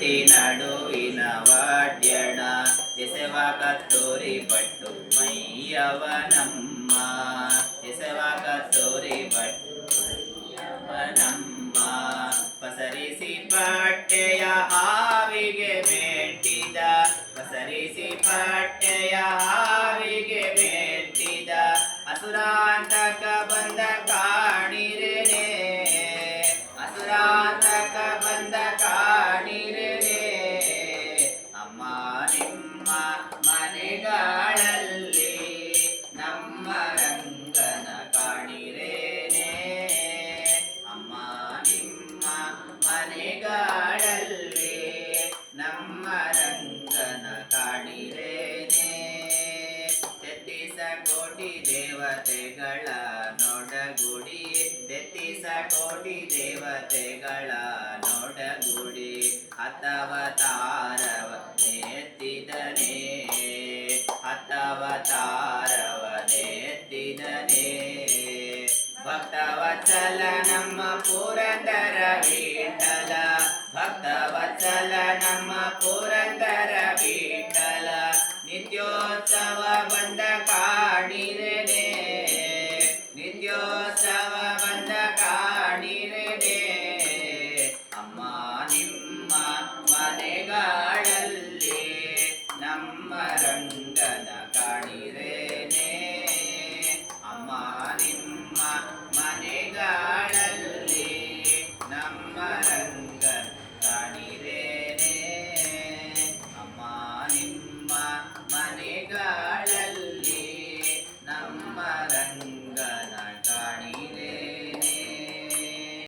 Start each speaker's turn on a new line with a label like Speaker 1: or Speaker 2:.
Speaker 1: ಕಟ್ಟಿ ನಡುವಿನ ವಾಡ್ಯಣ ಎಸೆವ ಕತ್ತೂರಿ ಪಟ್ಟು ಮೈಯವನಮ್ಮ ಎಸೆವ ಕತ್ತೂರಿ ಪಟ್ಟು ಮೈಯವನಮ್ಮ ಪಸರಿಸಿ ಪಟ್ಟೆಯ ಹಾವಿಗೆ ಬೇಟಿದ ಪಸರಿಸಿ ಪಟ್ಟೆಯ ಹಾವಿಗೆ ಬೇಟಿದ ಅಸುರಾಂತಕ ಬಂದ ಕಾಣಿರೆನೆ ಅಸುರಾಂತಕ ಬಂದ ಕಾಣಿರೆನೆ ಅಮ್ಮ ನಿಮ್ಮ ಮನೆಗಳಲ್ಲಿ ನಮ್ಮ ರಂಗನ ಕಾಣಿರೇನೆ ಅಮ್ಮ ನಿಮ್ಮ ಮನೆಗಳಲ್ಲಿ ನಮ್ಮ ರಂಗನ ಕಾಣಿರೇನೆ ತೆತ್ತಿಸ ಕೋಟಿ ದೇವತೆಗಳ ನೋಡಗುಡಿ ತೆತ್ತಿಸ ಕೋಟಿ ದೇವತೆಗಳ ನೋಡಗುಡಿ ಹತ್ತವತಾರವನೆತ್ತಿದನೇ ಹತ್ತವತಾರವನೆತ್ತಿದನೇ ಭಕ್ತವತ್ಸಲ ನಮ್ಮ ಪುರಂದರ ವಿಠಲ ಭಕ್ತವತ್ಸಲ ನಮ್ಮ ಪುರಂದರ